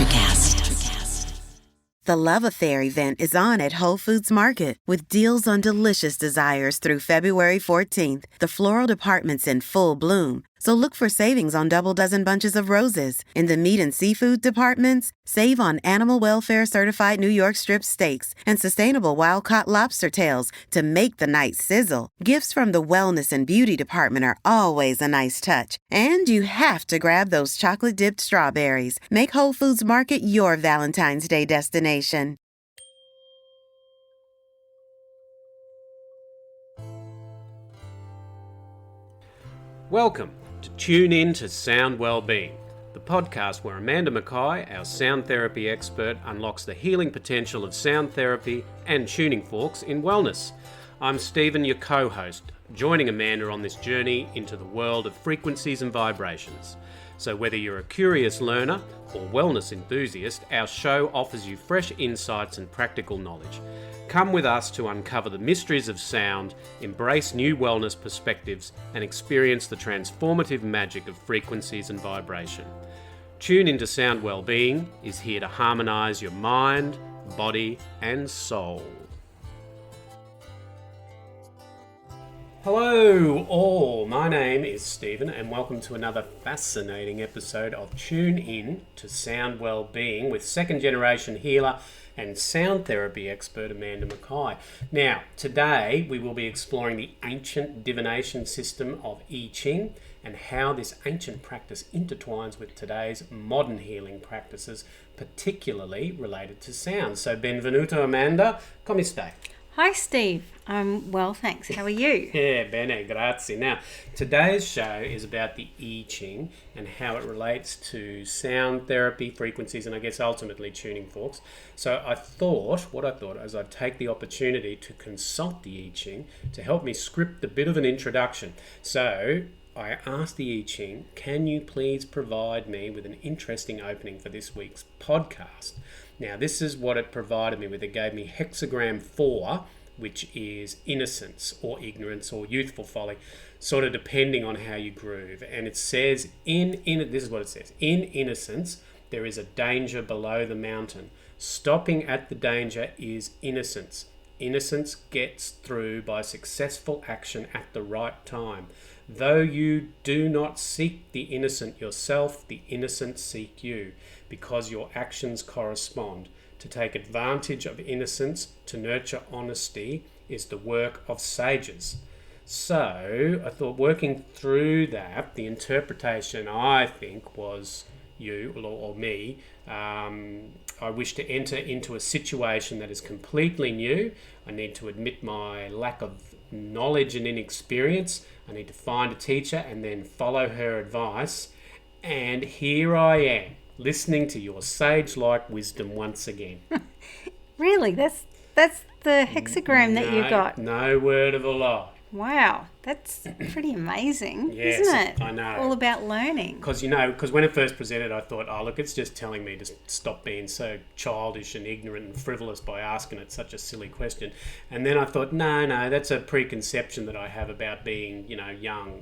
NutriCast. The Love Affair event is on at Whole Foods Market with deals on delicious desires through February 14th. The floral department's in full bloom, so look for savings on double dozen bunches of roses. In the meat and seafood departments, save on animal welfare certified New York strip steaks and sustainable wild-caught lobster tails to make the night sizzle. Gifts from the wellness and beauty department are always a nice touch. And you have to grab those chocolate-dipped strawberries. Make Whole Foods Market your Valentine's Day destination. Welcome to Tune In to Sound Wellbeing, the podcast where Amanda Mackay, our sound therapy expert, unlocks the healing potential of sound therapy and tuning forks in wellness. I'm Stephen, your co-host, joining Amanda on this journey into the world of frequencies and vibrations. So whether you're a curious learner or wellness enthusiast, our show offers you fresh insights and practical knowledge. Come with us to uncover the mysteries of sound, embrace new wellness perspectives, and experience the transformative magic of frequencies and vibration. Tune into Sound Wellbeing is here to harmonise your mind, body, and soul. Hello all, my name is Stephen and welcome to another fascinating episode of Tune In to Sound Wellbeing with second generation healer and sound therapy expert Amanda Mackay. Now, today we will be exploring the ancient divination system of I-Ching and how this ancient practice intertwines with today's modern healing practices, particularly related to sound. So, benvenuto Amanda, come stai? Hi Steve, I'm well thanks, how are you? Yeah, bene, grazie. Now, today's show is about the I-Ching and how it relates to sound therapy, frequencies, and I guess ultimately tuning forks. So what I thought is I'd take the opportunity to consult the I-Ching to help me script a bit of an introduction. So I asked the I-Ching, can you please provide me with an interesting opening for this week's podcast? Now, this is what it provided me with. It gave me hexagram 4, which is innocence or ignorance or youthful folly, sort of depending on how you groove. And it says, this is what it says, in innocence, there is a danger below the mountain. Stopping at the danger is innocence. Innocence gets through by successful action at the right time. Though you do not seek the innocent yourself, the innocent seek you, because your actions correspond. To take advantage of innocence, to nurture honesty, is the work of sages. So I thought, working through that, the interpretation I think was you or me. I wish to enter into a situation that is completely new. I need to admit my lack of knowledge and inexperience. I need to find a teacher and then follow her advice. And here I am, listening to your sage-like wisdom once again. Really? That's the hexagram that you got? No word of a lie. Wow, that's pretty amazing, yes, isn't it? I know. All about learning. Because when it first presented, I thought, oh, look, it's just telling me to stop being so childish and ignorant and frivolous by asking it such a silly question. And then I thought, no, that's a preconception that I have about being, young,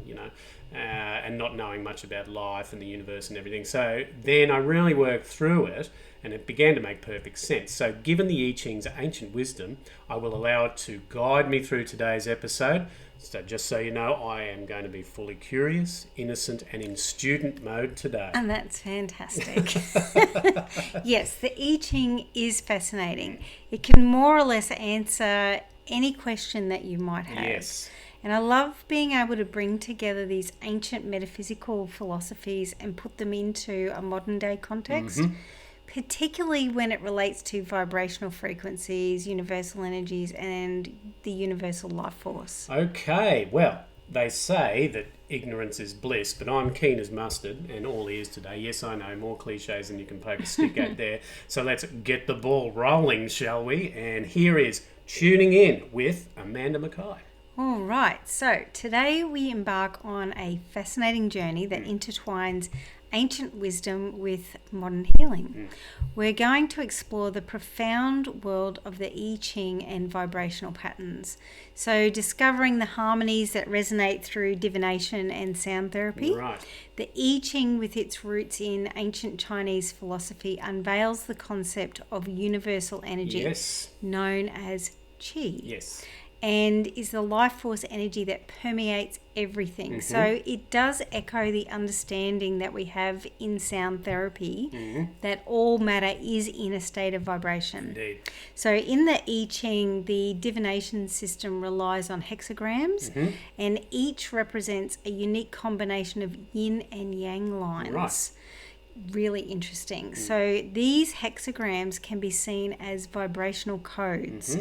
and not knowing much about life and the universe and everything. So then I really worked through it and it began to make perfect sense. So given the I-Ching's ancient wisdom, I will allow it to guide me through today's episode. So just so you know, I am going to be fully curious, innocent, and in student mode today. And that's fantastic. Yes, the I-Ching is fascinating. It can more or less answer any question that you might have. Yes. And I love being able to bring together these ancient metaphysical philosophies and put them into a modern day context, particularly when it relates to vibrational frequencies, universal energies, and the universal life force. Okay, well, they say that ignorance is bliss, but I'm keen as mustard and all ears today. Yes, I know, more cliches than you can poke a stick at there. So let's get the ball rolling, shall we? And here is Tuning In with Amanda Mackay. All right, so today we embark on a fascinating journey that intertwines ancient wisdom with modern healing. We're going to explore the profound world of the I-Ching and vibrational patterns. So discovering the harmonies that resonate through divination and sound therapy. Right. The I-Ching, with its roots in ancient Chinese philosophy, unveils the concept of universal energy Yes. known as Qi. Yes. And is the life force energy that permeates everything. So it does echo the understanding that we have in sound therapy that all matter is in a state of vibration. Indeed. So in the I-Ching, the divination system relies on hexagrams, and each represents a unique combination of yin and yang lines. Right. Really interesting. So these hexagrams can be seen as vibrational codes.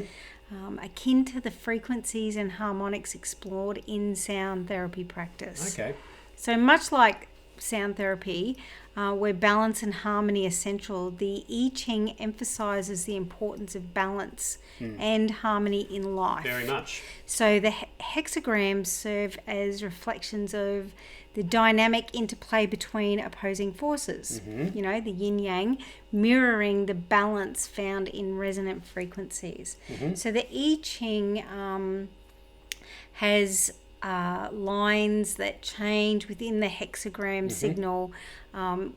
Akin to the frequencies and harmonics explored in sound therapy practice. Okay. So much like sound therapy, where balance and harmony are essential, the I-Ching emphasizes the importance of balance and harmony in life. Very much. So the hexagrams serve as reflections of the dynamic interplay between opposing forces, you know, the yin-yang, mirroring the balance found in resonant frequencies. So the I-Ching has lines that change within the hexagram signal,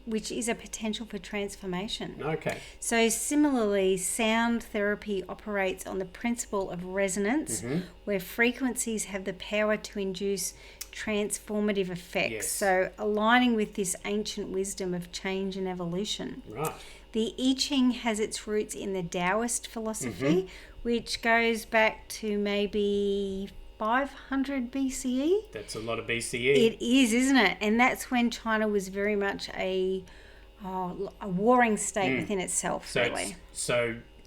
which is a potential for transformation. Okay. So similarly, sound therapy operates on the principle of resonance, where frequencies have the power to induce transformative effects. Yes. So aligning with this ancient wisdom of change and evolution. Right. The I-Ching has its roots in the Taoist philosophy, which goes back to maybe 500 BCE. That's a lot of BCE. It is, isn't it? And that's when China was very much a warring state within itself, So, really.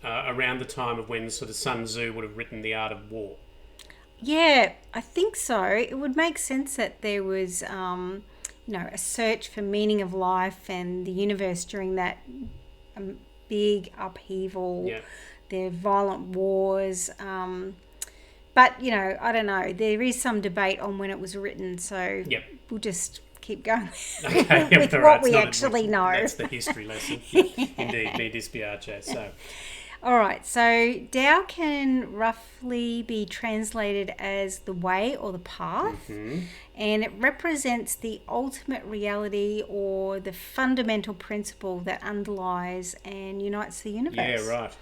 around the time of when sort of Sun Tzu would have written The Art of War. Yeah, I think so. It would make sense that there was, a search for meaning of life and the universe during that big upheaval. Yeah. There are violent wars. But, I don't know. There is some debate on when it was written, so we'll just keep going Okay, with all what right, we it's not actually know. That's the history lesson. Indeed, me dispiace. So, All right, so Tao can roughly be translated as the way or the path, and it represents the ultimate reality or the fundamental principle that underlies and unites the universe. yeah, right.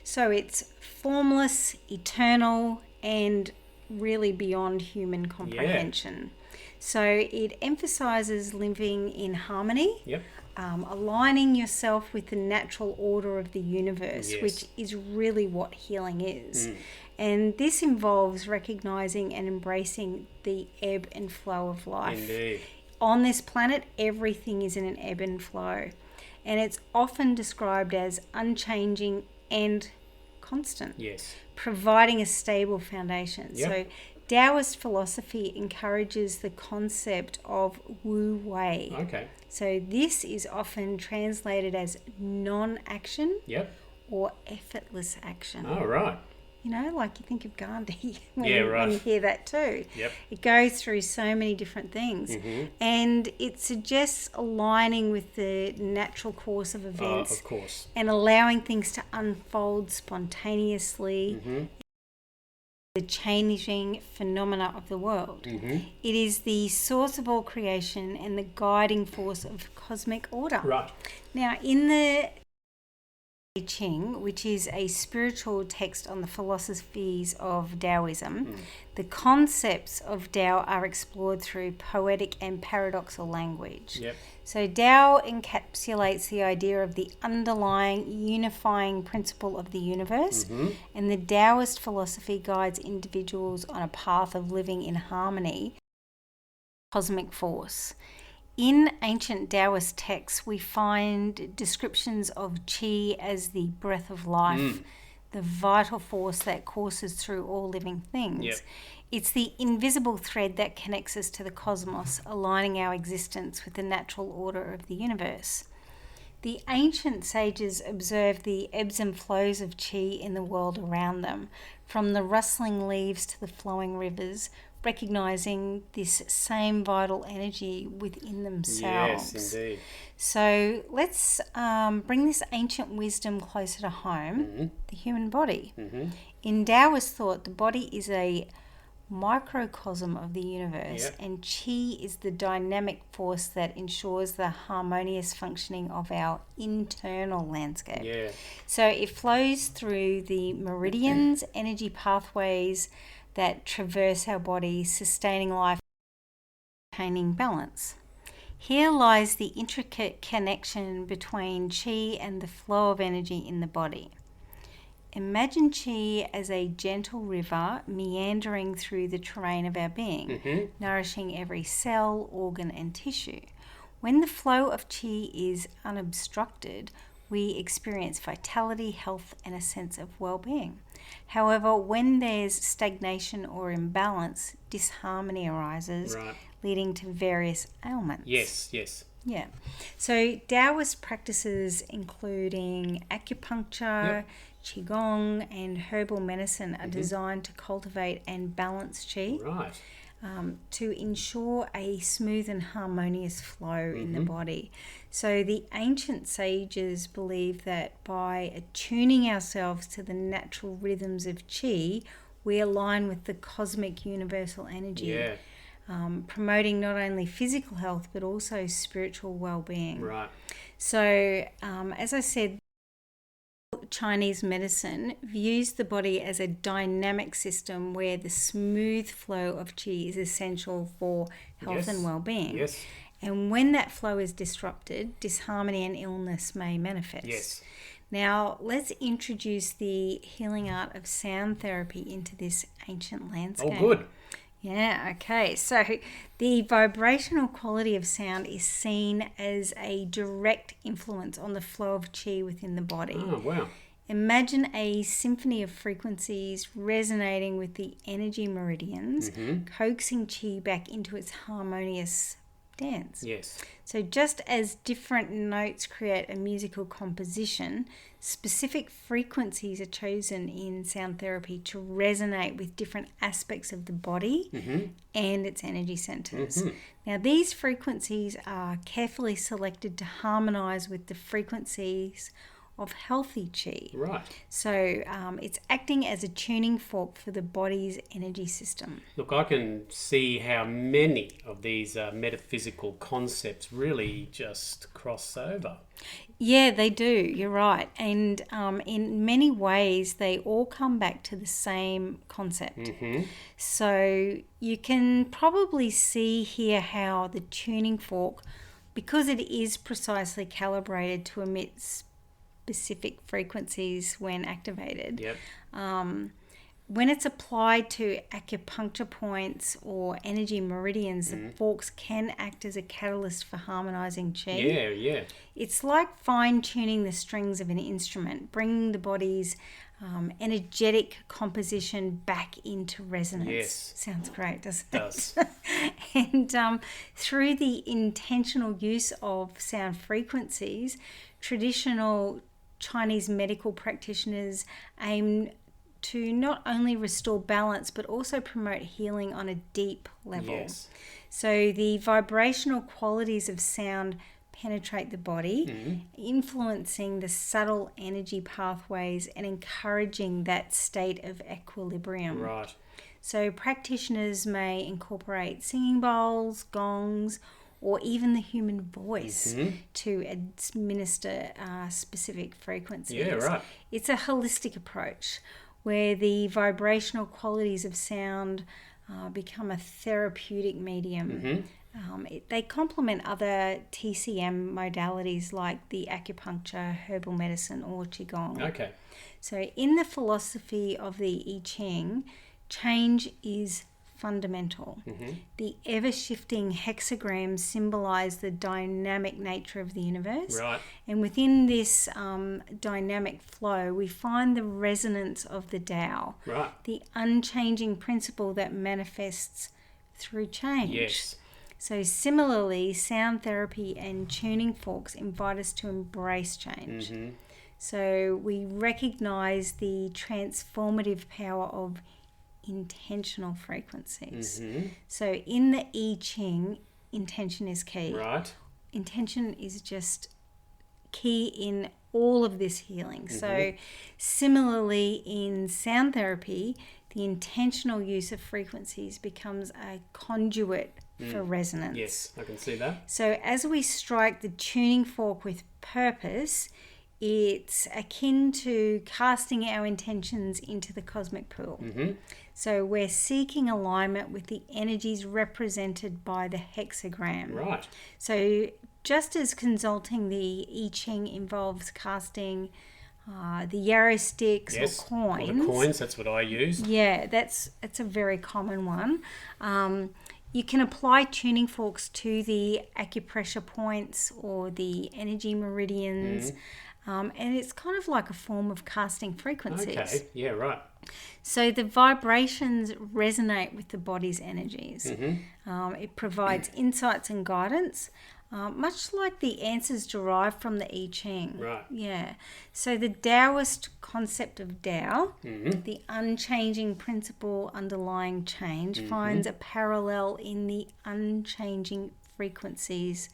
So it's formless, eternal, and really beyond human comprehension. So it emphasizes living in harmony, Yep. aligning yourself with the natural order of the universe, Yes. which is really what healing is. And this involves recognizing and embracing the ebb and flow of life. Indeed. On this planet, everything is in an ebb and flow, and it's often described as unchanging and constant, Yes. providing a stable foundation. Yep. So Taoist philosophy encourages the concept of Wu Wei. Okay. So this is often translated as non-action Yep. or effortless action. Oh, right. Like you think of Gandhi when, Yeah, when right. you hear that too. Yep. It goes through so many different things. And it suggests aligning with the natural course of events Of course. and allowing things to unfold spontaneously, the changing phenomena of the world. It is the source of all creation and the guiding force of cosmic order. Right. Now, in the I-Ching, which is a spiritual text on the philosophies of Taoism, the concepts of Tao are explored through poetic and paradoxal language. Yep. So Tao encapsulates the idea of the underlying unifying principle of the universe, and the Taoist philosophy guides individuals on a path of living in harmony with cosmic force. In ancient Taoist texts, we find descriptions of Qi as the breath of life, the vital force that courses through all living things. Yep. It's the invisible thread that connects us to the cosmos, aligning our existence with the natural order of the universe. The ancient sages observed the ebbs and flows of qi in the world around them, from the rustling leaves to the flowing rivers, recognizing this same vital energy within themselves. Yes, indeed. So let's bring this ancient wisdom closer to home, the human body. In Taoist thought, the body is a microcosm of the universe, and qi is the dynamic force that ensures the harmonious functioning of our internal landscape. Yeah. So it flows through the meridians, energy pathways that traverse our body, sustaining life, maintaining balance. Here lies the intricate connection between qi and the flow of energy in the body. Imagine qi as a gentle river meandering through the terrain of our being, nourishing every cell, organ, and tissue. When the flow of qi is unobstructed, we experience vitality, health, and a sense of well-being. However, when there's stagnation or imbalance, disharmony arises, leading to various ailments. Yes. Yeah. So Taoist practices including acupuncture, qigong, and herbal medicine are designed to cultivate and balance qi. Right. To ensure a smooth and harmonious flow in the body. So the ancient sages believed that by attuning ourselves to the natural rhythms of qi, we align with the cosmic universal energy, promoting not only physical health but also spiritual well-being. Right. So as I said, Chinese medicine views the body as a dynamic system where the smooth flow of qi is essential for health and well-being. Yes. And when that flow is disrupted, disharmony and illness may manifest. Yes. Now, let's introduce the healing art of sound therapy into this ancient landscape. Oh, good. Yeah, okay. So the vibrational quality of sound is seen as a direct influence on the flow of qi within the body. Oh, wow. Imagine a symphony of frequencies resonating with the energy meridians, coaxing qi back into its harmonious dance. Yes. So just as different notes create a musical composition, specific frequencies are chosen in sound therapy to resonate with different aspects of the body and its energy centers. Now, these frequencies are carefully selected to harmonize with the frequencies of healthy qi. Right. So it's acting as a tuning fork for the body's energy system. Look, I can see how many of these metaphysical concepts really just cross over. Yeah, they do. You're right. And in many ways, they all come back to the same concept. So you can probably see here how the tuning fork, because it is precisely calibrated to emit specific frequencies when activated, when it's applied to acupuncture points or energy meridians, the forks can act as a catalyst for harmonizing qi. Yeah. It's like fine-tuning the strings of an instrument, bringing the body's energetic composition back into resonance. Yes. Sounds great, doesn't It does. it? And through the intentional use of sound frequencies, traditional Chinese medical practitioners aim to not only restore balance but also promote healing on a deep level. Yes. So the vibrational qualities of sound penetrate the body, influencing the subtle energy pathways and encouraging that state of equilibrium. Right. So practitioners may incorporate singing bowls, gongs, or even the human voice to administer specific frequencies. Yeah, right. It's a holistic approach where the vibrational qualities of sound become a therapeutic medium. They complement other TCM modalities like the acupuncture, herbal medicine, or qigong. Okay. So in the philosophy of the I-Ching, change is fundamental. The ever-shifting hexagrams symbolize the dynamic nature of the universe. Right. And within this dynamic flow, we find the resonance of the Tao, Right. the unchanging principle that manifests through change. Yes. So similarly, sound therapy and tuning forks invite us to embrace change. So we recognize the transformative power of intentional frequencies. So in the I-Ching, intention is key. Right. Intention is just key in all of this healing. So similarly in sound therapy, the intentional use of frequencies becomes a conduit for resonance. Yes, I can see that. So as we strike the tuning fork with purpose, it's akin to casting our intentions into the cosmic pool. So we're seeking alignment with the energies represented by the hexagram. Right. So just as consulting the I-Ching involves casting the yarrow sticks or coins. Or the coins, that's what I use. Yeah, that's a very common one. You can apply tuning forks to the acupressure points or the energy meridians. And it's kind of like a form of casting frequencies. Okay, yeah, right. So the vibrations resonate with the body's energies. It provides insights and guidance, much like the answers derived from the I-Ching. Right. Yeah. So the Taoist concept of Tao, the unchanging principle underlying change, finds a parallel in the unchanging frequencies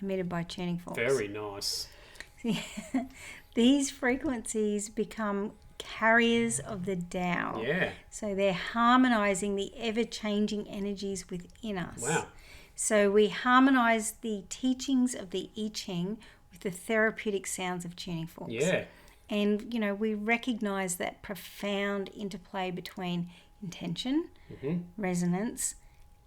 emitted by tuning forks. Very nice. These frequencies become carriers of the Tao. Yeah. So they're harmonizing the ever-changing energies within us. Wow. So we harmonize the teachings of the I-Ching with the therapeutic sounds of tuning forks. Yeah. And, we recognize that profound interplay between intention, resonance,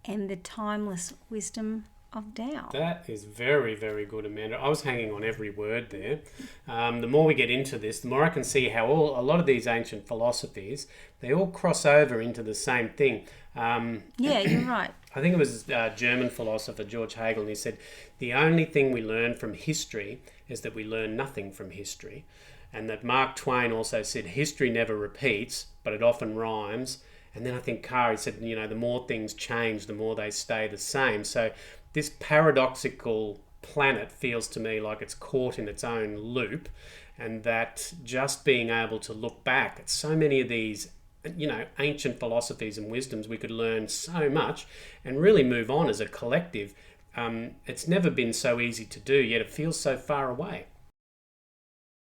and the timeless wisdom of Tao. That is very, very good, Amanda. I was hanging on every word there. The more we get into this, the more I can see how a lot of these ancient philosophies, they all cross over into the same thing. Yeah, you're right. I think it was German philosopher George Hegel, and he said, the only thing we learn from history is that we learn nothing from history. And that Mark Twain also said, history never repeats, but it often rhymes. And then I think Kari said, the more things change, the more they stay the same. So this paradoxical planet feels to me like it's caught in its own loop, and that just being able to look back at so many of these ancient philosophies and wisdoms, we could learn so much and really move on as a collective. It's never been so easy to do, yet it feels so far away.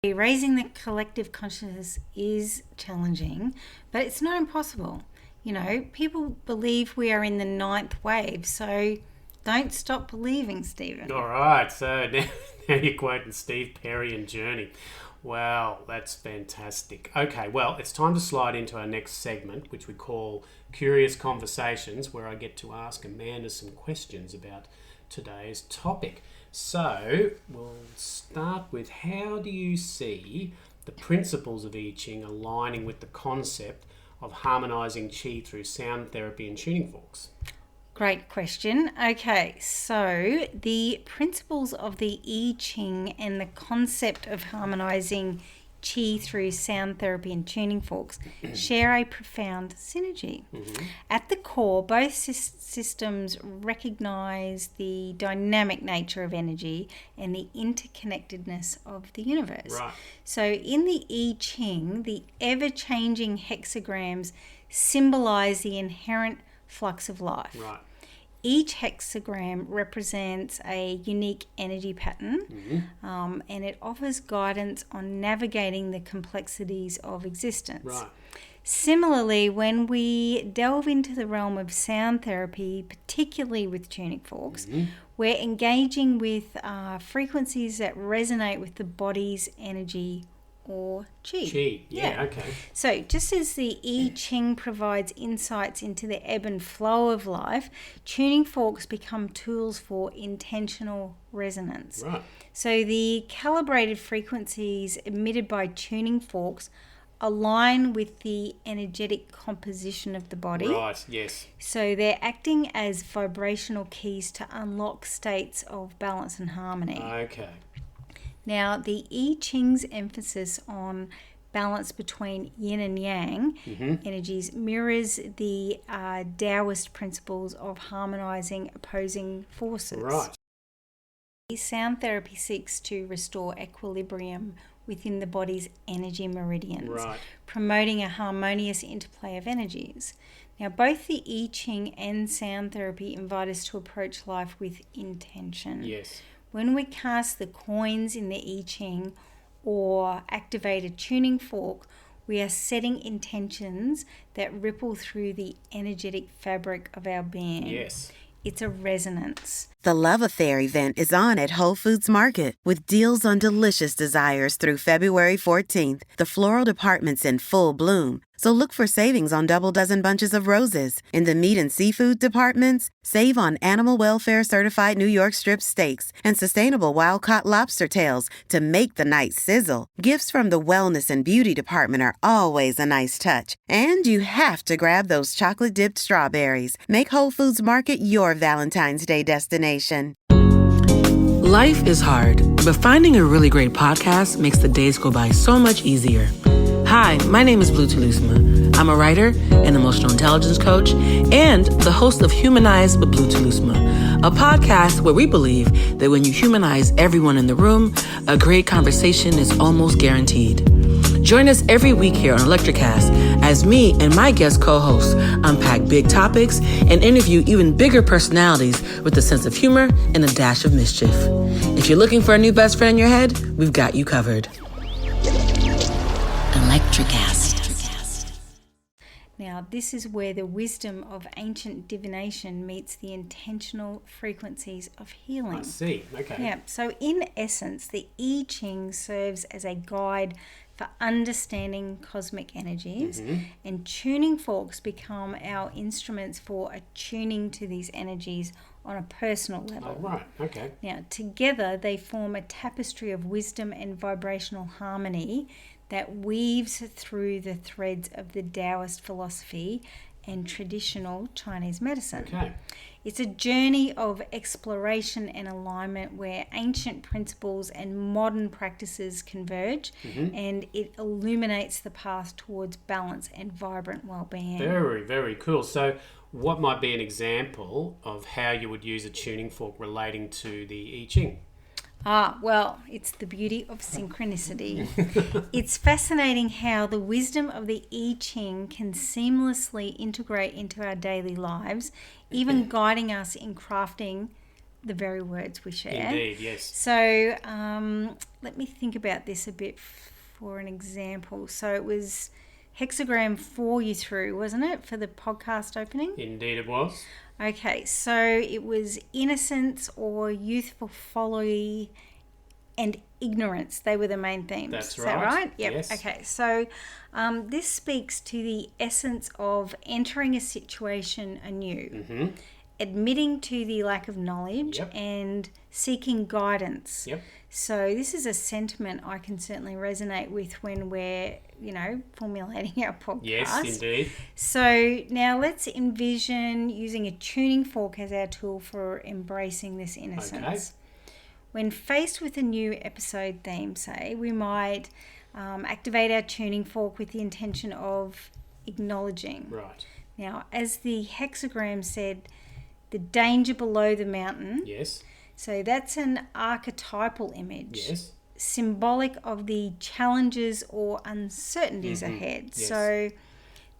Raising the collective consciousness is challenging, but it's not impossible. People believe we are in the 9th wave, so don't stop believing, Stephen. All right, so now you're quoting Steve Perry and Journey. Wow, that's fantastic. Okay, well, it's time to slide into our next segment, which we call Curious Conversations, where I get to ask Amanda some questions about today's topic. So we'll start with, how do you see the principles of I-Ching aligning with the concept of harmonizing chi through sound therapy and tuning forks? Great question. Okay, so the principles of the I-Ching and the concept of harmonizing chi through sound therapy and tuning forks share a profound synergy. At the core, both systems recognize the dynamic nature of energy and the interconnectedness of the universe. Right. So in the I-Ching, the ever-changing hexagrams symbolize the inherent flux of life. Right. Each hexagram represents a unique energy pattern, and it offers guidance on navigating the complexities of existence. Right. Similarly, when we delve into the realm of sound therapy, particularly with tuning forks, we're engaging with frequencies that resonate with the body's energy or chi. Yeah, okay. So just as the I-Ching provides insights into the ebb and flow of life, tuning forks become tools for intentional resonance. Right. So the calibrated frequencies emitted by tuning forks align with the energetic composition of the body. Right, yes. So they're acting as vibrational keys to unlock states of balance and harmony. Okay. Now, the I-Ching's emphasis on balance between yin and yang energies mirrors the Taoist principles of harmonizing opposing forces. Right. Sound therapy seeks to restore equilibrium within the body's energy meridians, Right. promoting a harmonious interplay of energies. Now, both the I-Ching and sound therapy invite us to approach life with intention. Yes. When we cast the coins in the I-Ching or activate a tuning fork, we are setting intentions that ripple through the energetic fabric of our being. Yes. It's a resonance. The Love Affair event is on at Whole Foods Market with deals on delicious desires through February 14th. The floral department's in full bloom, so look for savings on double dozen bunches of roses. In the meat and seafood departments, save on animal welfare certified New York strip steaks and sustainable wild-caught lobster tails to make the night sizzle. Gifts from the wellness and beauty department are always a nice touch. And you have to grab those chocolate-dipped strawberries. Make Whole Foods Market your Valentine's Day destination. Life is hard, but finding a really great podcast makes the days go by so much easier. Hi, my name is Blue Telusma. I'm a writer, an emotional intelligence coach, and the host of Humanize with Blue Telusma, a podcast where we believe that when you humanize everyone in the room, a great conversation is almost guaranteed. Join us every week here on Electricast as me and my guest co-hosts unpack big topics and interview even bigger personalities with a sense of humor and a dash of mischief. If you're looking for a new best friend in your head, we've got you covered. Electricast. Now, this is where the wisdom of ancient divination meets the intentional frequencies of healing. I see. Okay. Yeah, so in essence, the I-Ching serves as a guide for understanding cosmic energies, and tuning forks become our instruments for attuning to these energies on a personal level. Oh, right. Okay. Now, together they form a tapestry of wisdom and vibrational harmony that weaves through the threads of the Taoist philosophy and traditional Chinese medicine. Okay. It's a journey of exploration and alignment where ancient principles and modern practices converge, and it illuminates the path towards balance and vibrant well-being. Very, very cool. So what might be an example of how you would use a tuning fork relating to the I-Ching? Well, it's the beauty of synchronicity. It's fascinating how the wisdom of the I-Ching can seamlessly integrate into our daily lives, even guiding us in crafting the very words we share. Indeed, yes. So let me think about this a bit for an example. So it was Hexagram 4 you threw, wasn't it, for the podcast opening? Indeed it was. Okay, so it was innocence or youthful folly and ignorance. They were the main themes. That's Is right. that right? Yep. Yes. Okay, so this speaks to the essence of entering a situation anew, admitting to the lack of knowledge and seeking guidance. Yep. So this is a sentiment I can certainly resonate with when we're, formulating our podcast. Yes, indeed. So now let's envision using a tuning fork as our tool for embracing this innocence. Okay. When faced with a new episode theme, say, we might activate our tuning fork with the intention of acknowledging. Right. Now, as the hexagram said, the danger below the mountain. Yes. So that's an archetypal image. Yes. Symbolic of the challenges or uncertainties ahead. Yes. So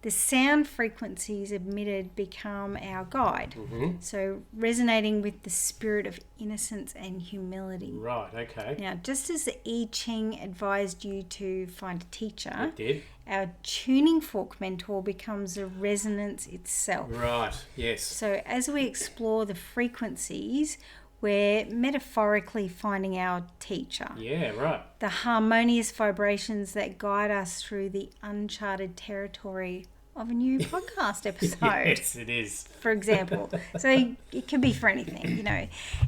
the sound frequencies emitted become our guide. So resonating with the spirit of innocence and humility. Right, okay. Now, just as the I-Ching advised you to find a teacher, It did. our tuning fork mentor becomes a resonance itself. Right, yes. So as we explore the frequencies, we're metaphorically finding our teacher. Yeah, right. The harmonious vibrations that guide us through the uncharted territory of a new podcast episode. Yes, it is. For example. So it can be for anything,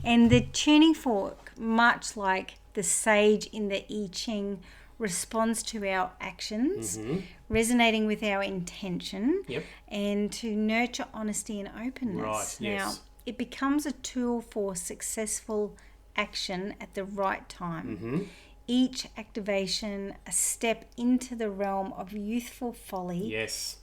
And the tuning fork, much like the sage in the I-Ching, responds to our actions, resonating with our intention, and to nurture honesty and openness. Right, yes. Now, it becomes a tool for successful action at the right time. each activation a step into the realm of youthful folly, Yes.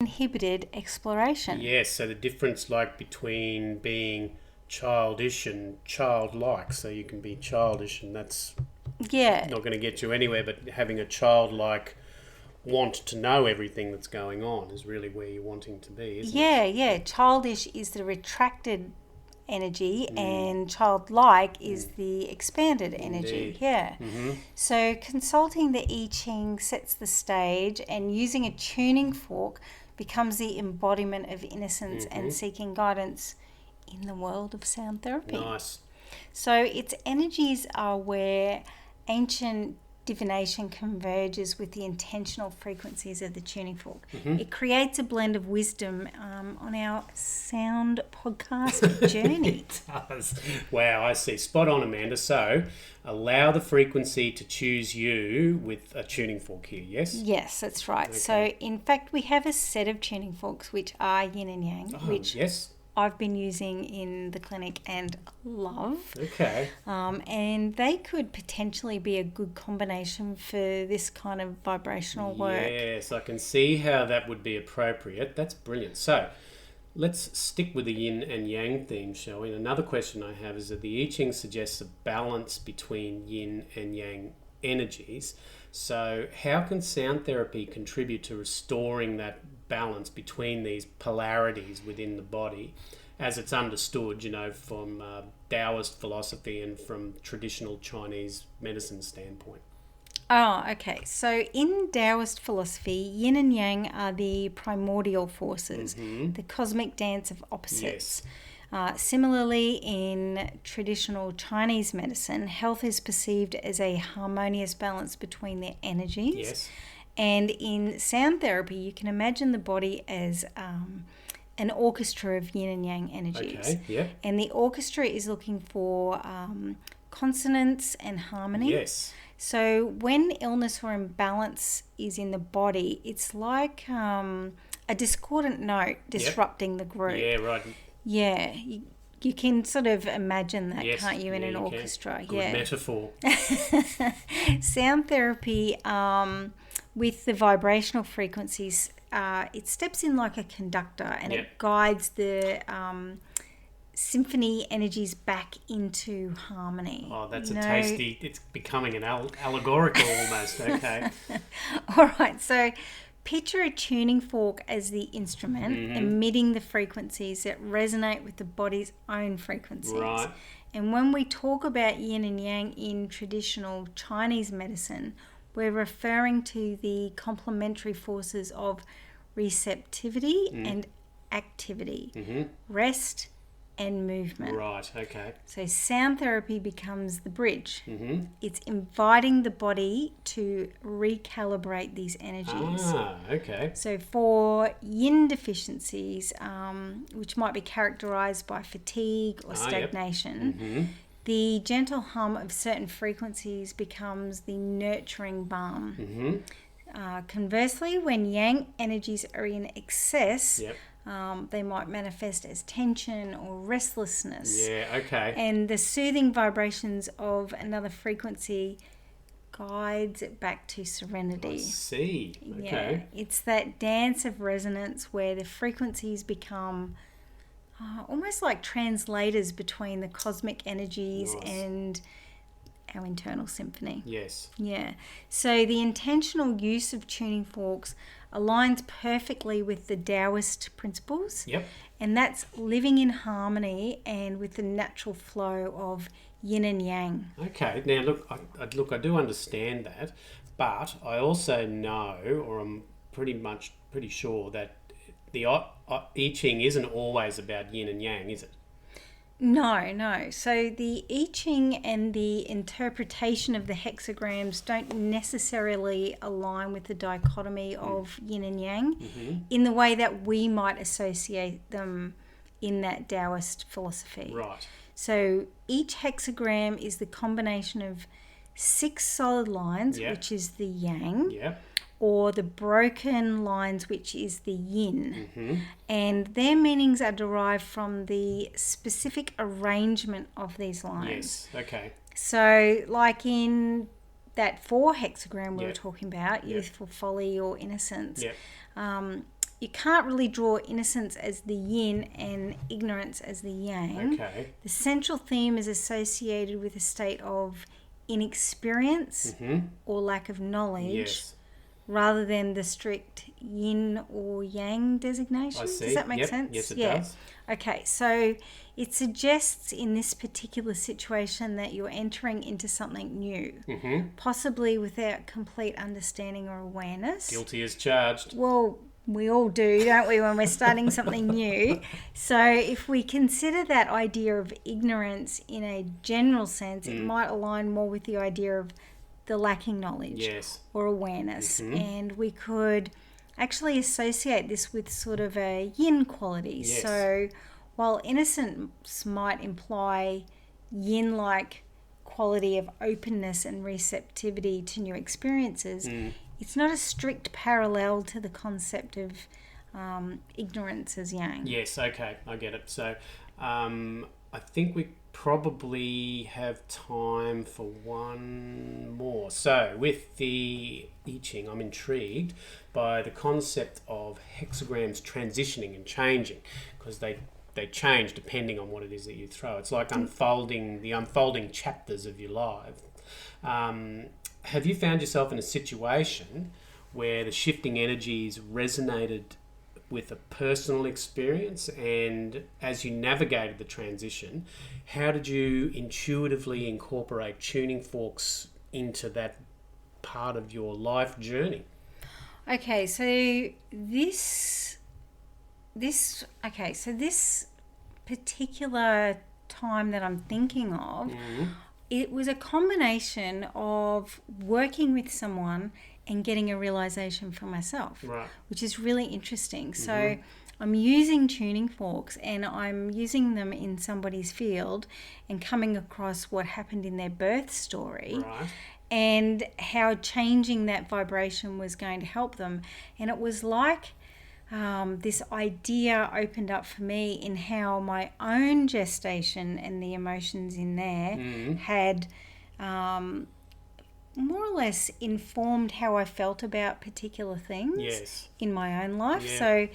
inhibited exploration. Yes, so the difference like between being childish and childlike. So you can be childish and that's Yeah. not going to get you anywhere, but having a childlike want to know everything that's going on is really where you're wanting to be, isn't it? Yeah. Childish is the retracted energy and childlike is the expanded energy. Indeed. Yeah. Mm-hmm. So consulting the I-Ching sets the stage, and using a tuning fork becomes the embodiment of innocence and seeking guidance in the world of sound therapy. Nice. So its energies are where ancient divination converges with the intentional frequencies of the tuning fork. It creates a blend of wisdom on our sound podcast journey. It does. Wow, I see. Spot on, Amanda. So allow the frequency to choose you with a tuning fork here, yes? Yes, that's right. Okay. So in fact, we have a set of tuning forks which are yin and yang, Oh, which yes. I've been using in the clinic and love. Okay. And they could potentially be a good combination for this kind of vibrational work. Yes, I can see how that would be appropriate. That's brilliant. So let's stick with the yin and yang theme, shall we? And another question I have is that the I Ching suggests a balance between yin and yang energies. So how can sound therapy contribute to restoring that balance between these polarities within the body as it's understood, from Taoist philosophy and from traditional Chinese medicine standpoint? Oh, okay. So in Taoist philosophy, yin and yang are the primordial forces, the cosmic dance of opposites. Similarly, in traditional Chinese medicine, health is perceived as a harmonious balance between their energies. Yes. And in sound therapy, you can imagine the body as an orchestra of yin and yang energies. Okay, yeah. And the orchestra is looking for consonance and harmony. Yes. So when illness or imbalance is in the body, it's like a discordant note disrupting the group. Yeah, right. Yeah, you can sort of imagine that, Yes. can't you, in Yeah, an you can. orchestra? Good metaphor. Sound therapy with the vibrational frequencies, it steps in like a conductor and it guides the symphony energies back into harmony. Oh, that's a tasty... It's becoming an allegorical almost, okay. All right, so picture a tuning fork as the instrument emitting the frequencies that resonate with the body's own frequencies. Right. And when we talk about yin and yang in traditional Chinese medicine, we're referring to the complementary forces of receptivity and activity, rest and movement. Right, okay. So sound therapy becomes the bridge. It's inviting the body to recalibrate these energies. Ah, okay. So for yin deficiencies, which might be characterized by fatigue or stagnation, the gentle hum of certain frequencies becomes the nurturing balm. Conversely, when yang energies are in excess, they might manifest as tension or restlessness. Yeah, okay. And the soothing vibrations of another frequency guides it back to serenity. I see. Yeah, Okay. it's that dance of resonance where the frequencies become almost like translators between the cosmic energies and our internal symphony. Yes. Yeah. So the intentional use of tuning forks aligns perfectly with the Taoist principles. Yep. And that's living in harmony and with the natural flow of yin and yang. Okay. Now, look, I do understand that, but I also know, or I'm pretty sure that the I Ching isn't always about yin and yang, is it? No. So the I-Ching and the interpretation of the hexagrams don't necessarily align with the dichotomy of yin and yang in the way that we might associate them in that Taoist philosophy. Right. So each hexagram is the combination of 6 solid lines, Yep. which is the yang, Yeah. or the broken lines, which is the yin. And their meanings are derived from the specific arrangement of these lines. Yes. Okay. So like in that 4 hexagram we were Yep. talking about, Yep. youthful, folly or innocence, Yep. you can't really draw innocence as the yin and ignorance as the yang. Okay. The central theme is associated with a state of inexperience or lack of knowledge, Yes. rather than the strict yin or yang designation. I see. Does that make Yep. sense? Yes, it does. Okay, so it suggests in this particular situation that you're entering into something new, possibly without complete understanding or awareness. Guilty as charged. Well, we all do, don't we, when we're starting something new? So if we consider that idea of ignorance in a general sense, it might align more with the idea of the lacking knowledge Yes. or awareness. And we could actually associate this with sort of a yin quality. Yes. So while innocence might imply yin-like quality of openness and receptivity to new experiences, it's not a strict parallel to the concept of ignorance as yang. Yes, okay, I get it. So I think we probably have time for one more. So with the I-Ching, I'm intrigued by the concept of hexagrams transitioning and changing, because they change depending on what it is that you throw. It's like the unfolding chapters of your life. Have you found yourself in a situation where the shifting energies resonated with a personal experience, and as you navigated the transition, how did you intuitively incorporate tuning forks into that part of your life journey? Okay, so this particular time that I'm thinking of, it was a combination of working with someone and getting a realization for myself, Right. which is really interesting. So I'm using tuning forks and I'm using them in somebody's field and coming across what happened in their birth story. Right. And how changing that vibration was going to help them. And it was like this idea opened up for me in how my own gestation and the emotions in there had more or less informed how I felt about particular things Yes. in my own life. Yeah. So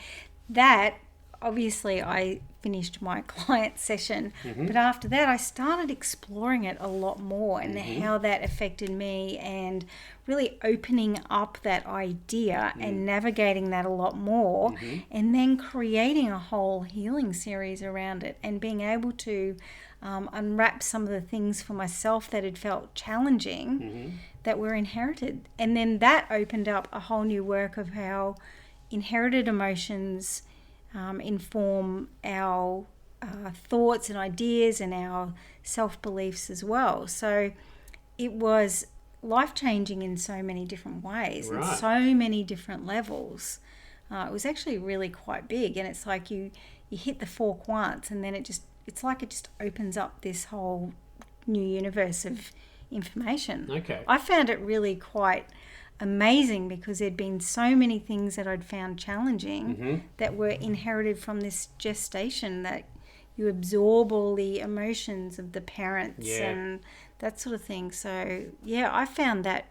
that, obviously, I finished my client session, but after that I started exploring it a lot more and how that affected me, and really opening up that idea and navigating that a lot more, and then creating a whole healing series around it, and being able to unwrap some of the things for myself that had felt challenging that were inherited. And then that opened up a whole new work of how inherited emotions inform our thoughts and ideas and our self-beliefs as well. So it was life-changing in so many different ways and Right. so many different levels. It was actually really quite big, and it's like you hit the fork once and then it's like it just opens up this whole new universe of information. Okay. I found it really quite amazing because there'd been so many things that I'd found challenging that were inherited from this gestation, that you absorb all the emotions of the parents and that sort of thing. So yeah, I found that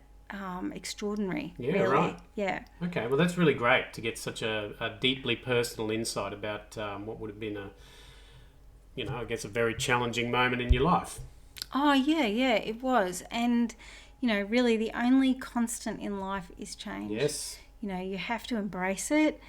extraordinary. Yeah, really. right. Yeah. Okay, well that's really great to get such a deeply personal insight about what would have been I guess a very challenging moment in your life. Oh yeah, it was. And really the only constant in life is change. Yes. You have to embrace it,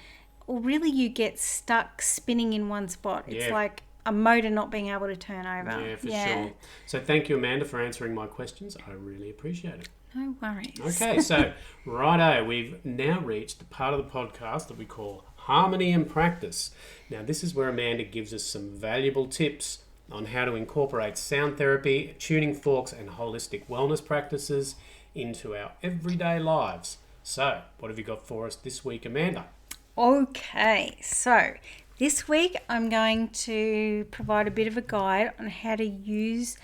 or really you get stuck spinning in one spot. It's Yeah. like a motor not being able to turn over. Yeah, for sure. So thank you, Amanda, for answering my questions. I really appreciate it. No worries. Okay, so righto, we've now reached the part of the podcast that we call Harmony and Practice. Now, this is where Amanda gives us some valuable tips on how to incorporate sound therapy, tuning forks, and holistic wellness practices into our everyday lives. So, what have you got for us this week, Amanda? Okay, so this week I'm going to provide a bit of a guide on how to use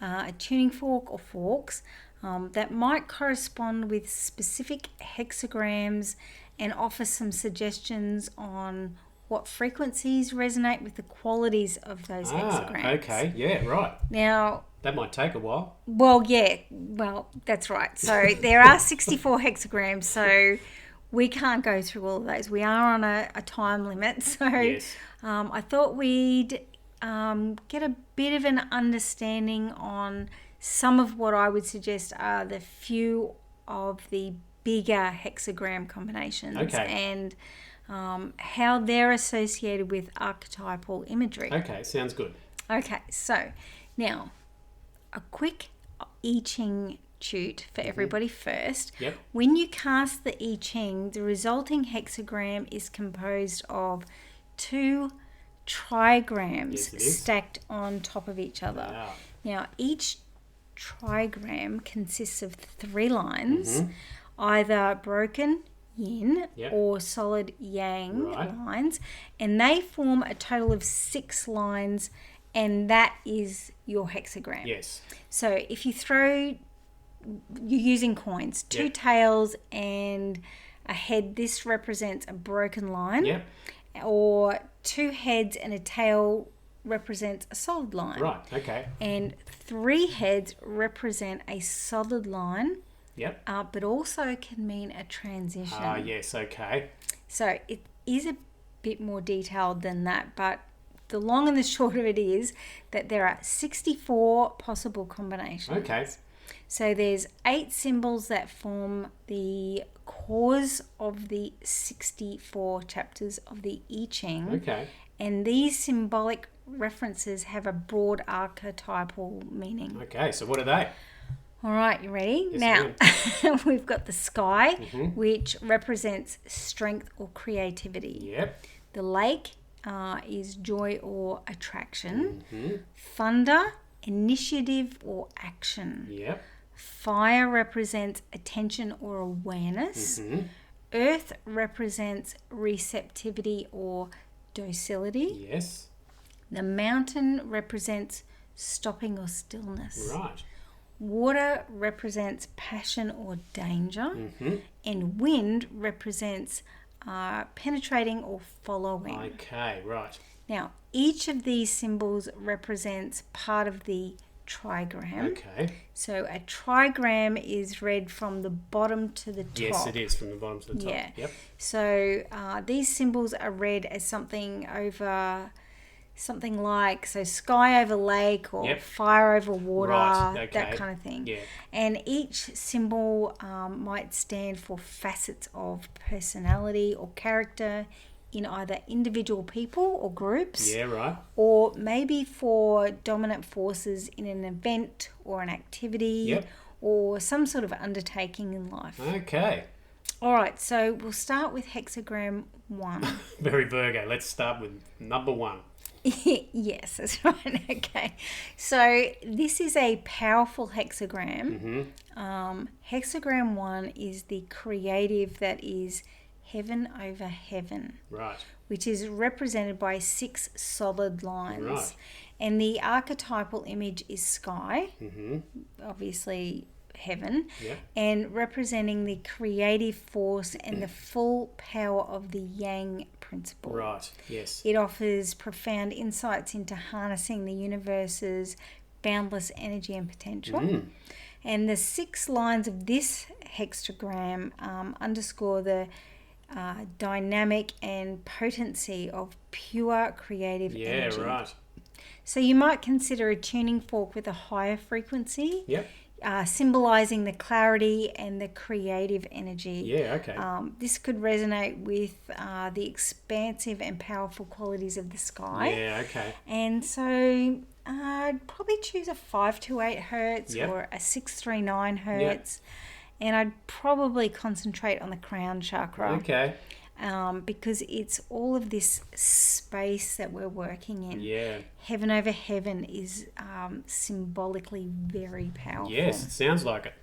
a tuning fork or forks that might correspond with specific hexagrams, and offer some suggestions on what frequencies resonate with the qualities of those hexagrams. Okay, yeah, right. Now, That might take a while. Well, yeah. Well, that's right. So there are 64 hexagrams, so we can't go through all of those. We are on a time limit. So Yes. I thought we'd get a bit of an understanding on some of what I would suggest are the few of the bigger hexagram combinations and how they're associated with archetypal imagery. Okay, sounds good. Okay, so now a quick I-Ching tute for everybody first. Yep. When you cast the I-Ching, the resulting hexagram is composed of 2 trigrams stacked on top of each other. Wow. Now, each trigram consists of 3 lines, either broken yin or solid yang lines, and they form a total of 6 lines, and that is your hexagram. Yes. So if you throw, you're using coins, 2 tails and a head, this represents a broken line. Yep. Or 2 heads and a tail represents a solid line. Right, okay. And 3 heads represent a solid line. Yep. But also can mean a transition. Yes, okay. So it is a bit more detailed than that, but the long and the short of it is that there are 64 possible combinations. Okay. So there's 8 symbols that form the cause of the 64 chapters of the I-Ching. Okay. And these symbolic references have a broad archetypal meaning. Okay, so what are they? All right, you ready? Yes, now, we've got the sky, which represents strength or creativity. Yep. The lake is joy or attraction. Thunder, initiative or action. Yep. Fire represents attention or awareness. Earth represents receptivity or docility. Yes. The mountain represents stopping or stillness. Right. Water represents passion or danger. And wind represents penetrating or following. Okay, right. Now, each of these symbols represents part of the trigram. Okay. So a trigram is read from the bottom to the top. Yes, it is, from the bottom to the top. Yeah. Yep. So these symbols are read as something like, so sky over lake or fire over water, that kind of thing. Yeah. And each symbol might stand for facets of personality or character in either individual people or groups. Yeah, right. Or maybe for dominant forces in an event or an activity or some sort of undertaking in life. Okay. All right, so we'll start with hexagram 1. Very Virgo. Let's start with number 1. Yes, that's right. Okay. So this is a powerful hexagram. Hexagram 1 is the creative that is heaven over heaven. Right. Which is represented by 6 solid lines. Right. And the archetypal image is sky, obviously heaven, and representing the creative force and the full power of the yang principle. Right, yes. It offers profound insights into harnessing the universe's boundless energy and potential. And the 6 lines of this hexagram underscore the dynamic and potency of pure creative energy. Yeah, right. So you might consider a tuning fork with a higher frequency, Yep. Symbolizing the clarity and the creative energy. Yeah, okay. This could resonate with the expansive and powerful qualities of the sky. Yeah, okay. And so I'd probably choose a 528 hertz Yep. or a 639 hertz. And I'd probably concentrate on the crown chakra. Okay. Because it's all of this space that we're working in. Yeah. Heaven over heaven is symbolically very powerful. Yes, it sounds like it.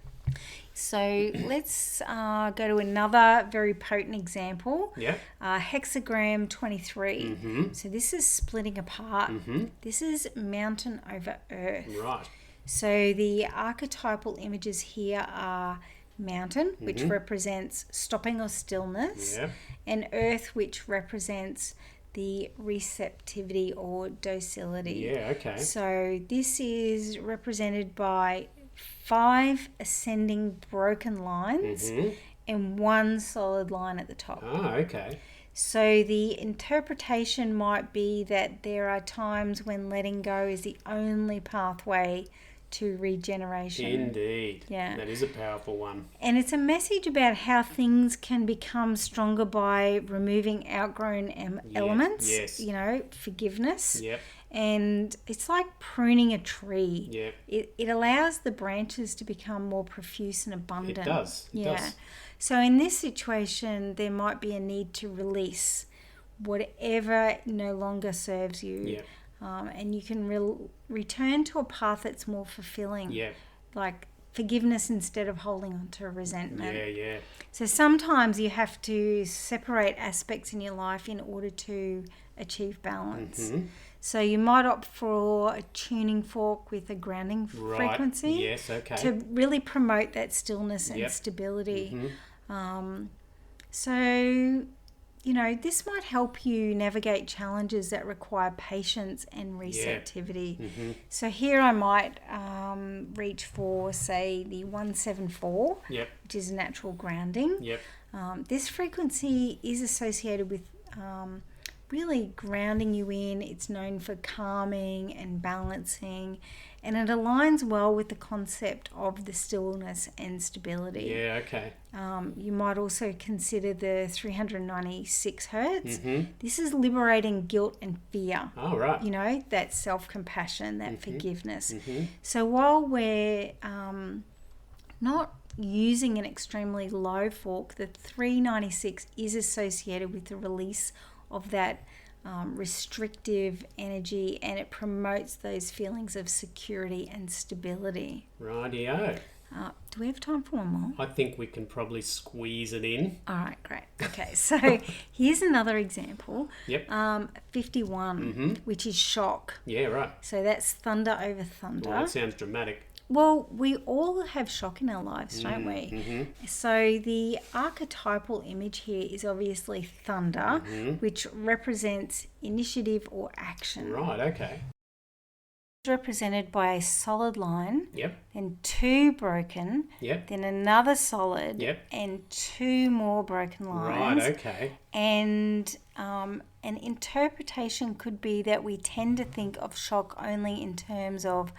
So let's go to another very potent example. Yeah. Hexagram 23. So this is splitting apart. This is mountain over earth. Right. So the archetypal images here are mountain, which represents stopping or stillness, and earth, which represents the receptivity or docility. Yeah, okay. So this is represented by 5 ascending broken lines and 1 solid line at the top. Oh, okay. So the interpretation might be that there are times when letting go is the only pathway to regeneration. Indeed. Yeah. That is a powerful one. And it's a message about how things can become stronger by removing outgrown elements. Yes. You know, forgiveness. Yep. And it's like pruning a tree. Yep. It allows the branches to become more profuse and abundant. It does. It does. So in this situation, there might be a need to release whatever no longer serves you. Yep. And you can return to a path that's more fulfilling. Yep. Like forgiveness instead of holding on to resentment. Yeah. So sometimes you have to separate aspects in your life in order to achieve balance. So you might opt for a tuning fork with a grounding frequency. Yes, okay. To really promote that stillness and stability. So, you know, this might help you navigate challenges that require patience and receptivity. So here I might reach for, say, the 174, which is natural grounding. This frequency is associated with really grounding you in. It's known for calming and balancing, and it aligns well with the concept of the stillness and stability. Yeah, okay. You might also consider the 396 hertz. This is liberating guilt and fear. Oh, right. You know, that self-compassion, that forgiveness. So while we're not using an extremely low fork, the 396 is associated with the release of that restrictive energy, and it promotes those feelings of security and stability. Rightio. Do we have time for one more? I think we can probably squeeze it in. All right, great. Okay, so here's another example. 51, which is shock. Yeah, right. So that's thunder over thunder. Well, that sounds dramatic. Well, we all have shock in our lives, don't we? So the archetypal image here is obviously thunder, which represents initiative or action. Right, okay. It's represented by a solid line, Yep. then 2 broken, Yep. then another solid, Yep. and 2 more broken lines. Right, okay. And an interpretation could be that we tend to think of shock only in terms of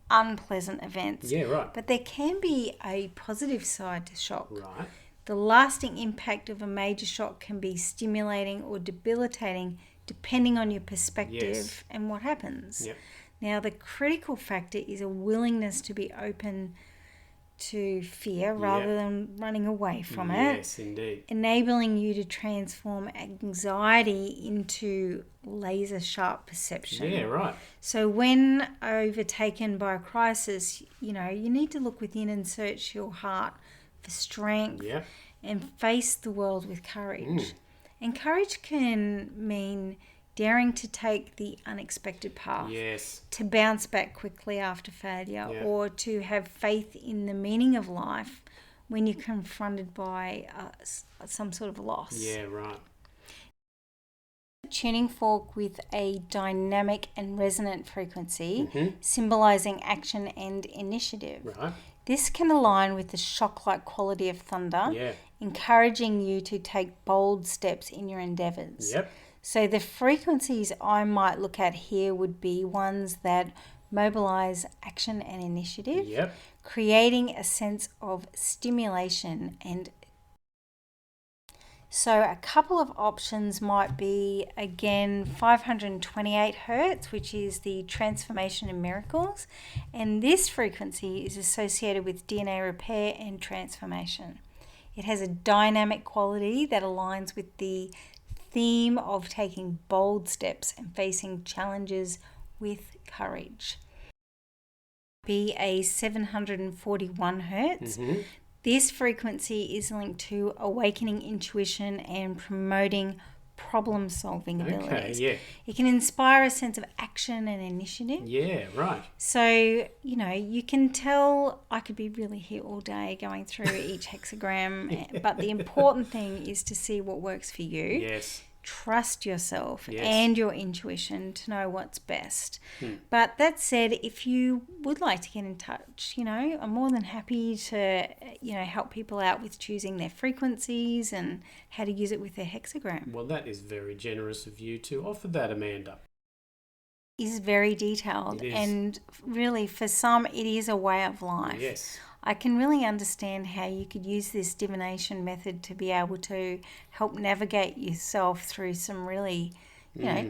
unpleasant events. Yeah, right. But there can be a positive side to shock. Right. The lasting impact of a major shock can be stimulating or debilitating depending on your perspective and what happens. Yep. Now, the critical factor is a willingness to be open to fear rather than running away from it. Yes, indeed. Enabling you to transform anxiety into laser sharp perception. Yeah, right. So when overtaken by a crisis, you know, you need to look within and search your heart for strength and face the world with courage. And courage can mean daring to take the unexpected path, to bounce back quickly after failure, or to have faith in the meaning of life when you're confronted by some sort of loss. Yeah, right. Tuning fork with a dynamic and resonant frequency, symbolizing action and initiative. Right. This can align with the shock-like quality of thunder, encouraging you to take bold steps in your endeavors. Yep. So the frequencies I might look at here would be ones that mobilize action and initiative, creating a sense of stimulation. And so a couple of options might be, again, 528 hertz, which is the transformation and miracles. And this frequency is associated with DNA repair and transformation. It has a dynamic quality that aligns with the theme of taking bold steps and facing challenges with courage. Be a 741 hertz. This frequency is linked to awakening intuition and promoting problem-solving abilities. It can inspire a sense of action and initiative. Yeah, right. So, you know, you can tell I could be really here all day going through each hexagram, but the important thing is to see what works for you. Yes. trust yourself Yes. and your intuition to know what's best. But that said, if you would like to get in touch, I'm more than happy to, help people out with choosing their frequencies and how to use it with their hexagram. Well, that is very generous of you to offer that, Amanda. Is very detailed, It is. and really for some it is a way of life. Yes. I can really understand how you could use this divination method to be able to help navigate yourself through some really,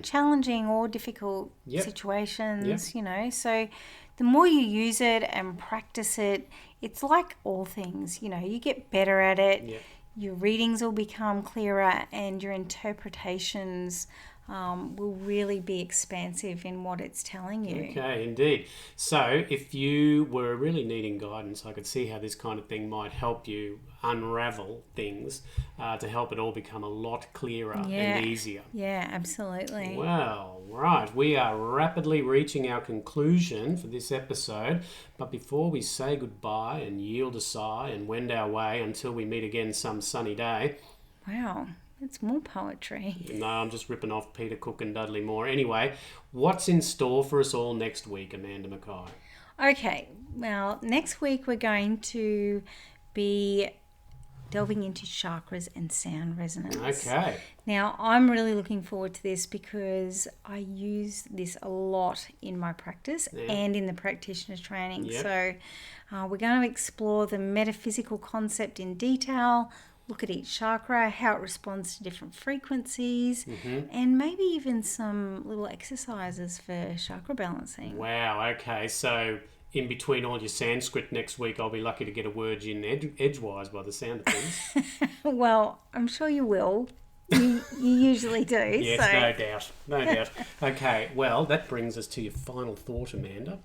challenging or difficult situations, So the more you use it and practice it, it's like all things, you get better at it. Yep. Your readings will become clearer and your interpretations will really be expansive in what it's telling you. Okay, indeed. So if you were really needing guidance, I could see how this kind of thing might help you unravel things to help it all become a lot clearer and easier. Yeah, absolutely. Well, right. We are rapidly reaching our conclusion for this episode. But before we say goodbye and yield a sigh and wend our way until we meet again some sunny day... Wow. It's more poetry. No, I'm just ripping off Peter Cook and Dudley Moore. Anyway, what's in store for us all next week, Amanda Mackay? Okay, well, next week we're going to be delving into chakras and sound resonance. Okay. Now, I'm really looking forward to this because I use this a lot in my practice and in the practitioner training. Yep. So we're going to explore the metaphysical concept in detail, look at each chakra, how it responds to different frequencies, and maybe even some little exercises for chakra balancing. Wow, okay. So in between all your Sanskrit next week, I'll be lucky to get a word in edgewise by the sound of things. Well, I'm sure you will. You usually do. Yes, so. no doubt. Okay, well, that brings us to your final thought, Amanda.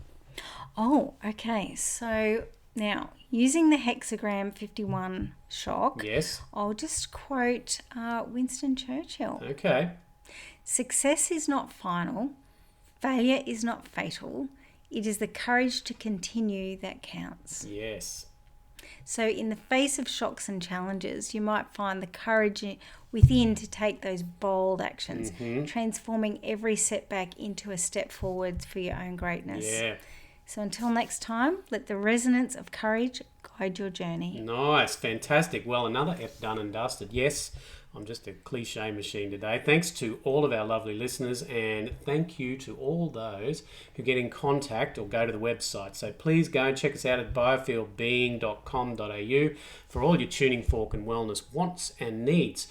Oh, okay. So now, using the hexagram 51 shock, Yes. I'll just quote Winston Churchill. Okay. Success is not final. Failure is not fatal. It is the courage to continue that counts. Yes. So in the face of shocks and challenges, you might find the courage within to take those bold actions, transforming every setback into a step forwards for your own greatness. Yeah. So until next time, let the resonance of courage guide your journey. Nice, fantastic. Well, another F done and dusted. Yes, I'm just a cliche machine today. Thanks to all of our lovely listeners, and thank you to all those who get in contact or go to the website. So please go and check us out at biofieldbeing.com.au for all your tuning fork and wellness wants and needs.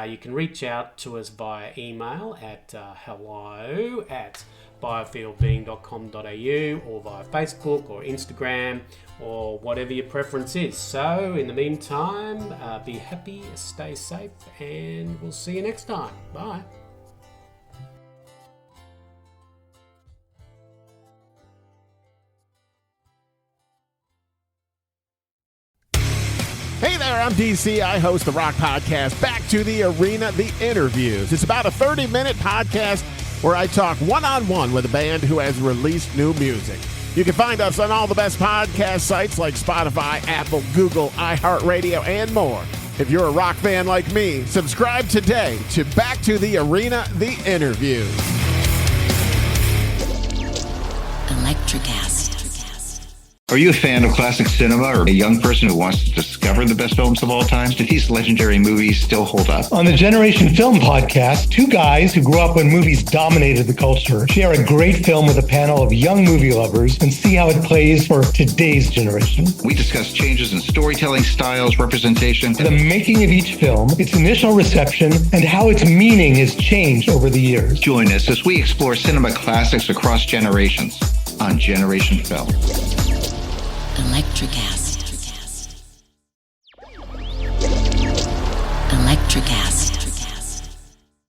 You can reach out to us via email at hello@biofieldbeing.com.au or via Facebook or Instagram or whatever your preference is. So in the meantime, be happy, stay safe, and we'll see you next time. Bye. Hey there, I'm DC. I host the rock podcast Back to the Arena, The Interviews. It's about a 30-minute podcast where I talk one-on-one with a band who has released new music. You can find us on all the best podcast sites like Spotify, Apple, Google, iHeartRadio, and more. If you're a rock fan like me, subscribe today to Back to the Arena, The Interviews. Electricast. Are you a fan of classic cinema or a young person who wants to discover the best films of all time? Do these legendary movies still hold up? On the Generation Film podcast, two guys who grew up when movies dominated the culture share a great film with a panel of young movie lovers and see how it plays for today's generation. We discuss changes in storytelling styles, representation, The making of each film, its initial reception, and how its meaning has changed over the years. Join us as we explore cinema classics across generations on Generation Film. Electricast. Electricast.